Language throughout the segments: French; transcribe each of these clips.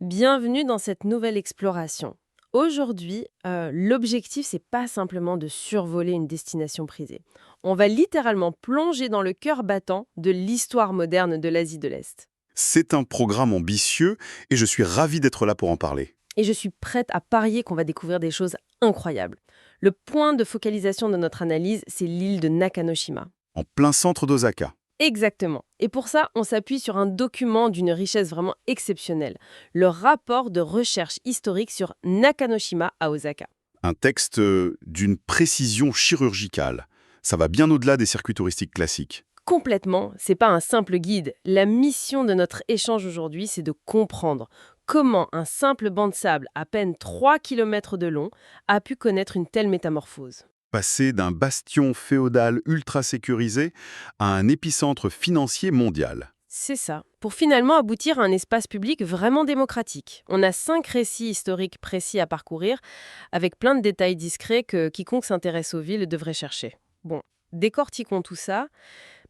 Bienvenue dans cette nouvelle exploration. Aujourd'hui, l'objectif, c'est pas simplement de survoler une destination prisée. On va littéralement plonger dans le cœur battant de l'histoire moderne de l'Asie de l'Est. C'est un programme ambitieux et je suis ravi d'être là pour en parler. Et je suis prête à parier qu'on va découvrir des choses incroyables. Le point de focalisation de notre analyse, c'est l'île de Nakanoshima. En plein centre d'Osaka. Exactement. Et pour ça, on s'appuie sur un document d'une richesse vraiment exceptionnelle, le rapport de recherche historique sur Nakanoshima à Osaka. Un texte d'une précision chirurgicale. Ça va bien au-delà des circuits touristiques classiques. Complètement, c'est pas un simple guide. La mission de notre échange aujourd'hui, c'est de comprendre comment un simple banc de sable à peine 3 km de long a pu connaître une telle métamorphose. Passer d'un bastion féodal ultra sécurisé à un épicentre financier mondial. C'est ça, pour finalement aboutir à un espace public vraiment démocratique. On a 5 récits historiques précis à parcourir, avec plein de détails discrets que quiconque s'intéresse aux villes devrait chercher. Bon, décortiquons tout ça.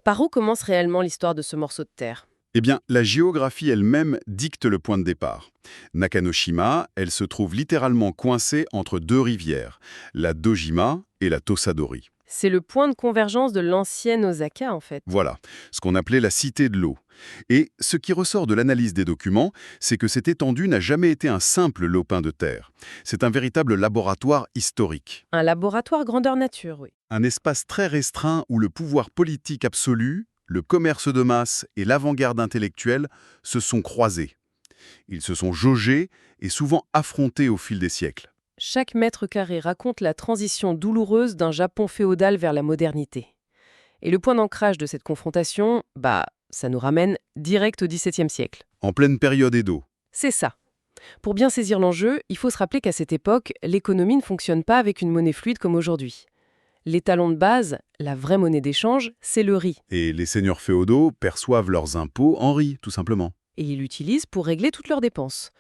Par où commence réellement l'histoire de ce morceau de terre? Eh bien, la géographie elle-même dicte le point de départ. Nakanoshima, elle se trouve littéralement coincée entre deux rivières, la Dojima et la Tosadori. C'est le point de convergence de l'ancienne Osaka, en fait. Voilà, ce qu'on appelait la cité de l'eau. Et ce qui ressort de l'analyse des documents, c'est que cette étendue n'a jamais été un simple lopin de terre. C'est un véritable laboratoire historique. Un laboratoire grandeur nature, oui. Un espace très restreint où le pouvoir politique absolu, le commerce de masse et l'avant-garde intellectuelle se sont croisés. Ils se sont jaugés et souvent affrontés au fil des siècles. Chaque mètre carré raconte la transition douloureuse d'un Japon féodal vers la modernité. Et le point d'ancrage de cette confrontation, ça nous ramène direct au XVIIe siècle. En pleine période Edo. C'est ça. Pour bien saisir l'enjeu, il faut se rappeler qu'à cette époque, l'économie ne fonctionne pas avec une monnaie fluide comme aujourd'hui. L'étalon de base, la vraie monnaie d'échange, c'est le riz. Et les seigneurs féodaux perçoivent leurs impôts en riz, tout simplement. Et ils l'utilisent pour régler toutes leurs dépenses.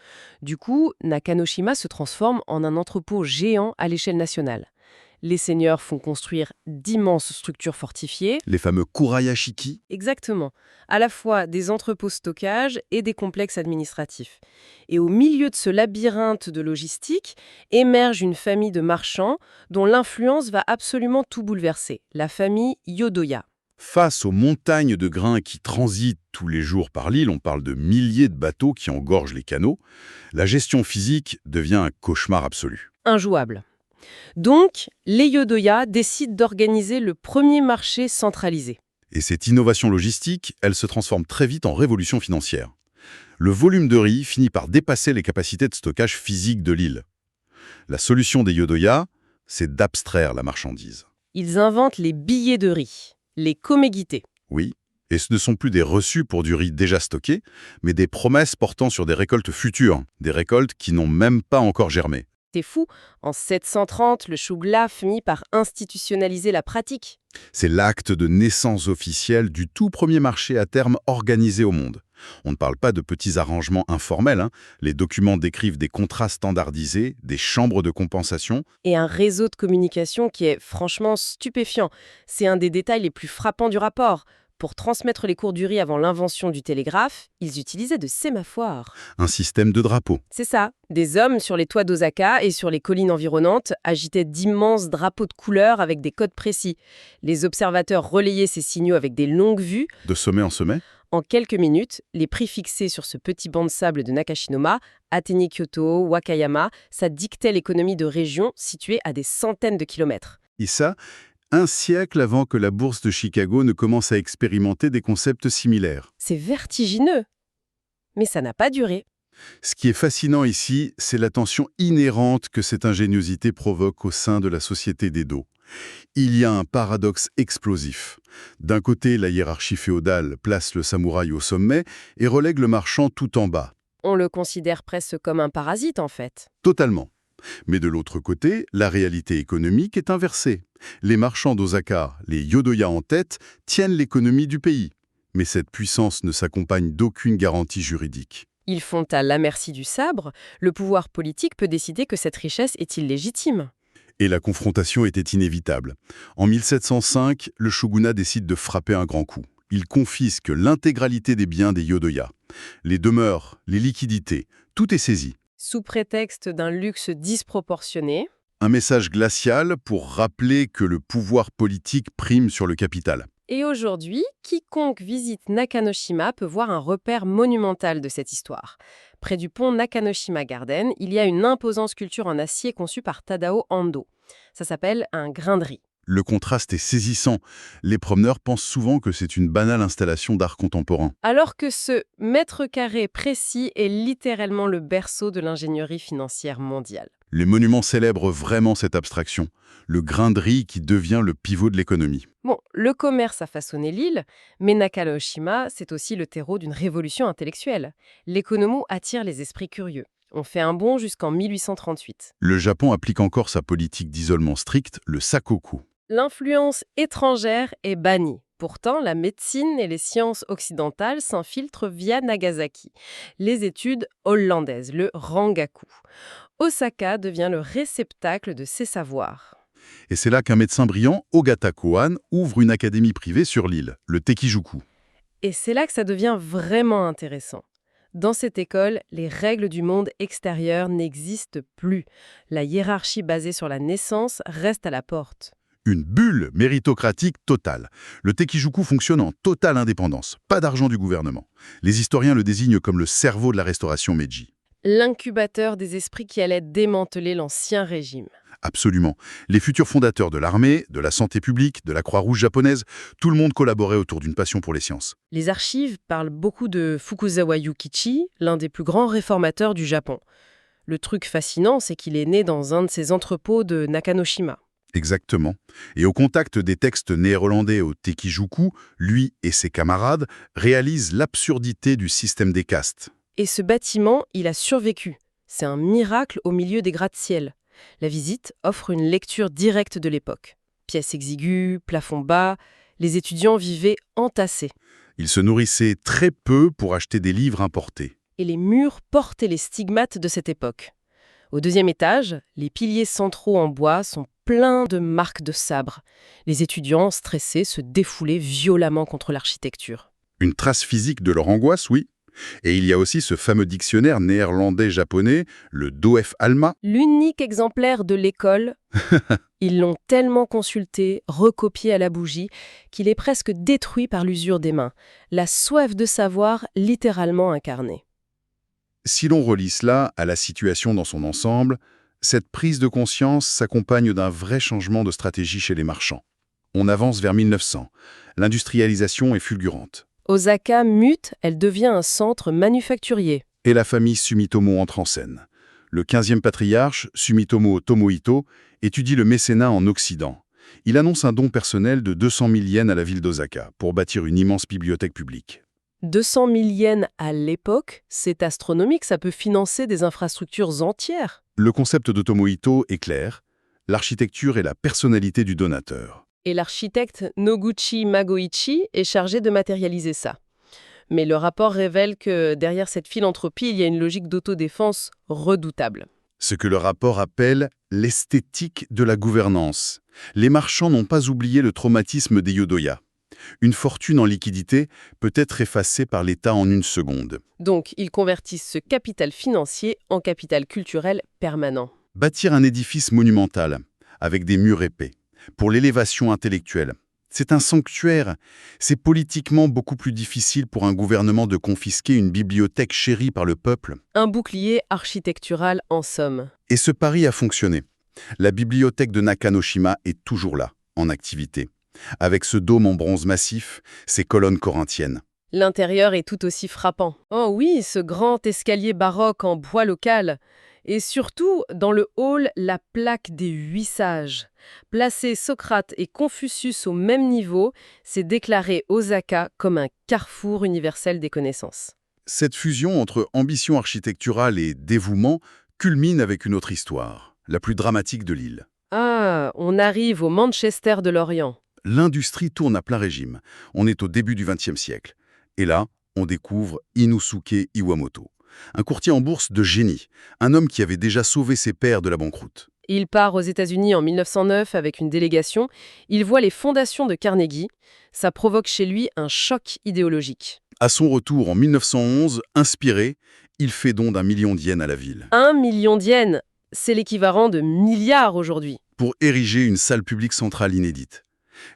Du coup, Nakanoshima se transforme en un entrepôt géant à l'échelle nationale. Les seigneurs font construire d'immenses structures fortifiées. Les fameux kurayashiki. Exactement. À la fois des entrepôts stockage et des complexes administratifs. Et au milieu de ce labyrinthe de logistique, émerge une famille de marchands dont l'influence va absolument tout bouleverser. La famille Yodoya. Face aux montagnes de grains qui transitent tous les jours par l'île, on parle de milliers de bateaux qui engorgent les canaux, la gestion physique devient un cauchemar absolu. Injouable. Donc, les Yodoya décident d'organiser le premier marché centralisé. Et cette innovation logistique, elle se transforme très vite en révolution financière. Le volume de riz finit par dépasser les capacités de stockage physique de l'île. La solution des Yodoya, c'est d'abstraire la marchandise. Ils inventent les billets de riz, les komegite. Oui, et ce ne sont plus des reçus pour du riz déjà stocké, mais des promesses portant sur des récoltes futures, des récoltes qui n'ont même pas encore germé. C'est fou, en 730, le Shugla finit par institutionnaliser la pratique. C'est l'acte de naissance officielle du tout premier marché à terme organisé au monde. On ne parle pas de petits arrangements informels, hein. Les documents décrivent des contrats standardisés, des chambres de compensation. Et un réseau de communication qui est franchement stupéfiant. C'est un des détails les plus frappants du rapport. Pour transmettre les cours du riz avant l'invention du télégraphe, ils utilisaient de sémaphores. Un système de drapeaux. C'est ça. Des hommes sur les toits d'Osaka et sur les collines environnantes agitaient d'immenses drapeaux de couleur avec des codes précis. Les observateurs relayaient ces signaux avec des longues vues. De sommet en sommet. En quelques minutes, les prix fixés sur ce petit banc de sable de Nakashinoma atteignaient Kyoto, Wakayama. Ça dictait l'économie de régions situées à des centaines de kilomètres. Et ça, un siècle avant que la bourse de Chicago ne commence à expérimenter des concepts similaires. C'est vertigineux. Mais ça n'a pas duré. Ce qui est fascinant ici, c'est la tension inhérente que cette ingéniosité provoque au sein de la société d'Edo. Il y a un paradoxe explosif. D'un côté, la hiérarchie féodale place le samouraï au sommet et relègue le marchand tout en bas. On le considère presque comme un parasite, en fait. Totalement. Mais de l'autre côté, la réalité économique est inversée. Les marchands d'Osaka, les Yodoya en tête, tiennent l'économie du pays. Mais cette puissance ne s'accompagne d'aucune garantie juridique. Ils font à la merci du sabre. Le pouvoir politique peut décider que cette richesse est illégitime. Et la confrontation était inévitable. En 1705, le shogunat décide de frapper un grand coup. Il confisque l'intégralité des biens des Yodoya. Les demeures, les liquidités, Tout est saisi. Sous prétexte d'un luxe disproportionné. Un message glacial pour rappeler que le pouvoir politique prime sur le capital. Et aujourd'hui, quiconque visite Nakanoshima peut voir un repère monumental de cette histoire. Près du pont Nakanoshima Garden, il y a une imposante sculpture en acier conçue par Tadao Ando. Ça s'appelle un grain de riz. Le contraste est saisissant. Les promeneurs pensent souvent que c'est une banale installation d'art contemporain. Alors que ce mètre carré précis est littéralement le berceau de l'ingénierie financière mondiale. Les monuments célèbrent vraiment cette abstraction, le grain de riz qui devient le pivot de l'économie. Bon, le commerce a façonné l'île, mais Nakanoshima, c'est aussi le terreau d'une révolution intellectuelle. L'économie attire les esprits curieux. On fait un bond jusqu'en 1838. Le Japon applique encore sa politique d'isolement strict, le sakoku. L'influence étrangère est bannie. Pourtant, la médecine et les sciences occidentales s'infiltrent via Nagasaki. Les études hollandaises, le Rangaku. Osaka devient le réceptacle de ces savoirs. Et c'est là qu'un médecin brillant, Ogata Kohan, ouvre une académie privée sur l'île, le Tekijuku. Et c'est là que ça devient vraiment intéressant. Dans cette école, les règles du monde extérieur n'existent plus. La hiérarchie basée sur la naissance reste à la porte. Une bulle méritocratique totale. Le Tekijuku fonctionne en totale indépendance, pas d'argent du gouvernement. Les historiens le désignent comme le cerveau de la restauration Meiji. L'incubateur des esprits qui allait démanteler l'ancien régime. Absolument. Les futurs fondateurs de l'armée, de la santé publique, de la Croix-Rouge japonaise, tout le monde collaborait autour d'une passion pour les sciences. Les archives parlent beaucoup de Fukuzawa Yukichi, l'un des plus grands réformateurs du Japon. Le truc fascinant, c'est qu'il est né dans un de ces entrepôts de Nakanoshima. Exactement. Et au contact des textes néerlandais au Tekijuku, lui et ses camarades réalisent l'absurdité du système des castes. Et ce bâtiment, il a survécu. C'est un miracle au milieu des gratte-ciel. La visite offre une lecture directe de l'époque. Pièces exiguës, plafond bas, les étudiants vivaient entassés. Ils se nourrissaient très peu pour acheter des livres importés. Et les murs portaient les stigmates de cette époque. Au deuxième étage, les piliers centraux en bois sont pleins de marques de sabre. Les étudiants, stressés, se défoulaient violemment contre l'architecture. Une trace physique de leur angoisse, oui. Et il y a aussi ce fameux dictionnaire néerlandais-japonais, le Doef Alma. L'unique exemplaire de l'école, ils l'ont tellement consulté, recopié à la bougie, qu'il est presque détruit par l'usure des mains. La soif de savoir littéralement incarnée. Si l'on relie cela à la situation dans son ensemble, cette prise de conscience s'accompagne d'un vrai changement de stratégie chez les marchands. On avance vers 1900. L'industrialisation est fulgurante. Osaka mute, elle devient un centre manufacturier. Et la famille Sumitomo entre en scène. Le 15e patriarche, Sumitomo Tomohito, étudie le mécénat en Occident. Il annonce un don personnel de 200 000 yens à la ville d'Osaka pour bâtir une immense bibliothèque publique. 200 000 yens à l'époque, c'est astronomique, ça peut financer des infrastructures entières. Le concept de Tomohito est clair, l'architecture et la personnalité du donateur. Et l'architecte Noguchi Magoichi est chargé de matérialiser ça. Mais le rapport révèle que derrière cette philanthropie, il y a une logique d'autodéfense redoutable. Ce que le rapport appelle l'esthétique de la gouvernance. Les marchands n'ont pas oublié le traumatisme des Yodoya. Une fortune en liquidité peut être effacée par l'État en une seconde. Donc, ils convertissent ce capital financier en capital culturel permanent. Bâtir un édifice monumental, avec des murs épais, pour l'élévation intellectuelle. C'est un sanctuaire. C'est politiquement beaucoup plus difficile pour un gouvernement de confisquer une bibliothèque chérie par le peuple. Un bouclier architectural en somme. Et ce pari a fonctionné. La bibliothèque de Nakanoshima est toujours là, en activité. Avec ce dôme en bronze massif, ses colonnes corinthiennes. L'intérieur est tout aussi frappant. Oh oui, ce grand escalier baroque en bois local. Et surtout, dans le hall, la plaque des 8 sages. Placer Socrate et Confucius au même niveau, c'est déclarer Osaka comme un carrefour universel des connaissances. Cette fusion entre ambition architecturale et dévouement culmine avec une autre histoire, la plus dramatique de l'île. Ah, on arrive au Manchester de l'Orient. L'industrie tourne à plein régime. On est au début du XXe siècle. Et là, on découvre Inosuke Iwamoto. Un courtier en bourse de génie, un homme qui avait déjà sauvé ses pairs de la banqueroute. Il part aux États-Unis en 1909 avec une délégation. Il voit les fondations de Carnegie. Ça provoque chez lui un choc idéologique. À son retour en 1911, inspiré, Il fait don d'1 million d'yens à la ville 1 million d'yens, c'est l'équivalent de milliards aujourd'hui. pour ériger une salle publique centrale inédite.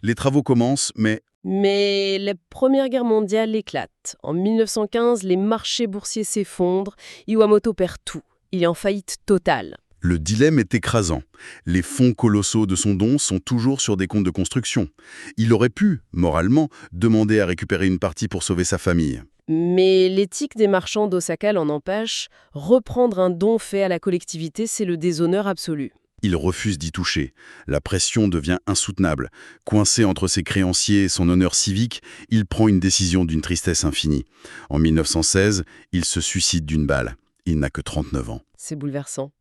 Les travaux commencent, mais Mais la Première Guerre mondiale éclate. En 1915, les marchés boursiers s'effondrent, Iwamoto perd tout. Il est en faillite totale. le dilemme est écrasant. Les fonds colossaux de son don sont toujours sur des comptes de construction. Il aurait pu, moralement, demander à récupérer une partie pour sauver sa famille. Mais l'éthique des marchands d'Osaka l'en empêche. Reprendre un don fait à la collectivité, c'est le déshonneur absolu. Il refuse d'y toucher. La pression devient insoutenable. Coincé entre ses créanciers et son honneur civique, il prend une décision d'une tristesse infinie. En 1916, il se suicide d'une balle. Il n'a que 39 ans. C'est bouleversant.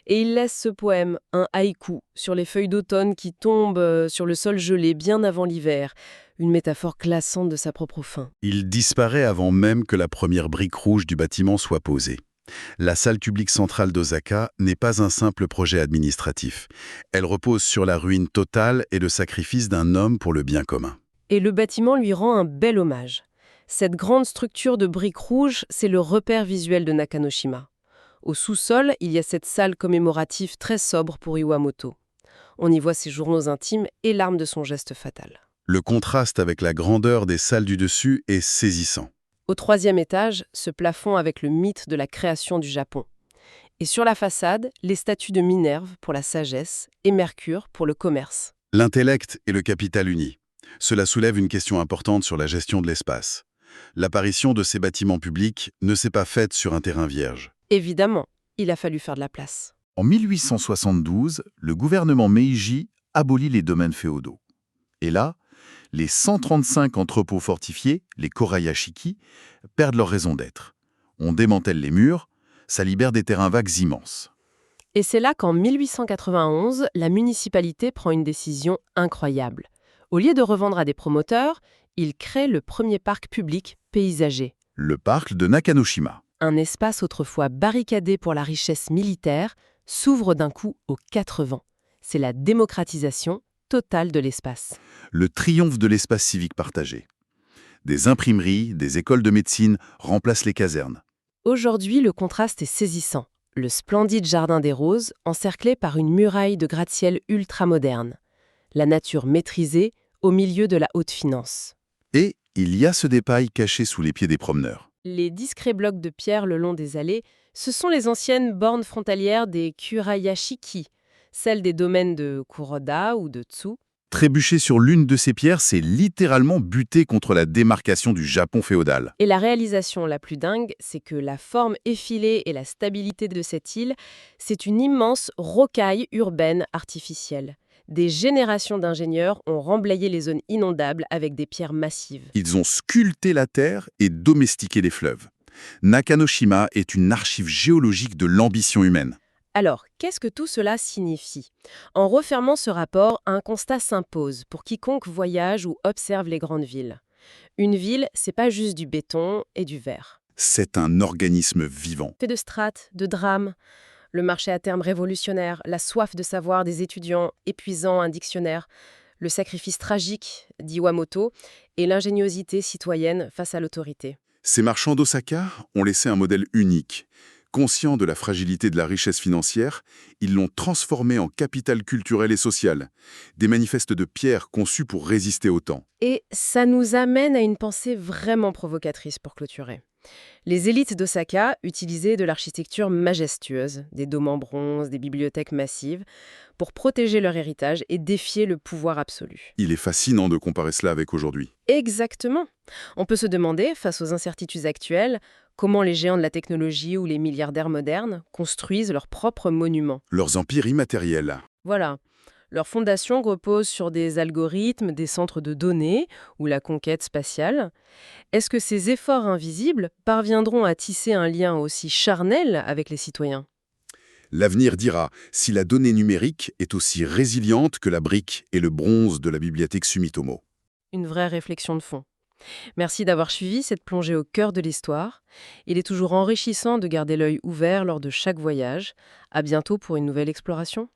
Et il laisse ce poème, un haïku, sur les feuilles d'automne qui tombent sur le sol gelé bien avant l'hiver. Une métaphore glaçante de sa propre fin. Il disparaît avant même que la première brique rouge du bâtiment soit posée. La salle publique centrale d'Osaka n'est pas un simple projet administratif. Elle repose sur la ruine totale et le sacrifice d'un homme pour le bien commun. Et le bâtiment lui rend un bel hommage. Cette grande structure de briques rouges, c'est le repère visuel de Nakanoshima. Au sous-sol, il y a cette salle commémorative très sobre pour Iwamoto. On y voit ses journaux intimes et l'arme de son geste fatal. Le contraste avec la grandeur des salles du dessus est saisissant. Au 3e étage, ce plafond avec le mythe de la création du Japon. Et sur la façade, les statues de Minerve pour la sagesse et Mercure pour le commerce. L'intellect et le capital unis. Cela soulève une question importante sur la gestion de l'espace. L'apparition de ces bâtiments publics ne s'est pas faite sur un terrain vierge. Évidemment, il a fallu faire de la place. En 1872, le gouvernement Meiji abolit les domaines féodaux. Et là, les 135 entrepôts fortifiés, les Korayashiki, perdent leur raison d'être. On démantèle les murs, ça libère des terrains vagues immenses. Et c'est là qu'en 1891, la municipalité prend une décision incroyable. Au lieu de revendre à des promoteurs, il crée le premier parc public paysager. Le parc de Nakanoshima. Un espace autrefois barricadé pour la richesse militaire s'ouvre d'un coup aux 4 vents. C'est la démocratisation totale de l'espace. Le triomphe de l'espace civique partagé. Des imprimeries, des écoles de médecine remplacent les casernes. Aujourd'hui, le contraste est saisissant. Le splendide jardin des roses, encerclé par une muraille de gratte-ciel ultramoderne. La nature maîtrisée au milieu de la haute finance. Et il y a ce dépaille caché sous les pieds des promeneurs. Les discrets blocs de pierre le long des allées, ce sont les anciennes bornes frontalières des Kurayashiki, celles des domaines de Kuroda ou de Tsu. Trébucher sur l'une de ces pierres, c'est littéralement buter contre la démarcation du Japon féodal. Et la réalisation la plus dingue, c'est que la forme effilée et la stabilité de cette île, c'est une immense rocaille urbaine artificielle. Des générations d'ingénieurs ont remblayé les zones inondables avec des pierres massives. Ils ont sculpté la terre et domestiqué les fleuves. Nakanoshima est une archive géologique de l'ambition humaine. Alors, qu'est-ce que tout cela signifie? En refermant ce rapport, un constat s'impose pour quiconque voyage ou observe les grandes villes. Une ville, c'est pas juste du béton et du verre. C'est un organisme vivant. Fait de strates, de drames, le marché à terme révolutionnaire, la soif de savoir des étudiants épuisant un dictionnaire, le sacrifice tragique d'Iwamoto et l'ingéniosité citoyenne face à l'autorité. Ces marchands d'Osaka ont laissé un modèle unique. Conscients de la fragilité de la richesse financière, ils l'ont transformé en capital culturel et social. Des manifestes de pierre conçus pour résister au temps. Et ça nous amène à une pensée vraiment provocatrice pour clôturer. Les élites d'Osaka utilisaient de l'architecture majestueuse, des dômes en bronze, des bibliothèques massives, pour protéger leur héritage et défier le pouvoir absolu. Il est fascinant de comparer cela avec aujourd'hui. Exactement. On peut se demander, face aux incertitudes actuelles, comment les géants de la technologie ou les milliardaires modernes construisent leurs propres monuments. Leurs empires immatériels. Voilà. Leur fondation repose sur des algorithmes, des centres de données ou la conquête spatiale. Est-ce que ces efforts invisibles parviendront à tisser un lien aussi charnel avec les citoyens ? L'avenir dira si la donnée numérique est aussi résiliente que la brique et le bronze de la bibliothèque Sumitomo. Une vraie réflexion de fond. Merci d'avoir suivi cette plongée au cœur de l'histoire. Il est toujours enrichissant de garder l'œil ouvert lors de chaque voyage. À bientôt pour une nouvelle exploration.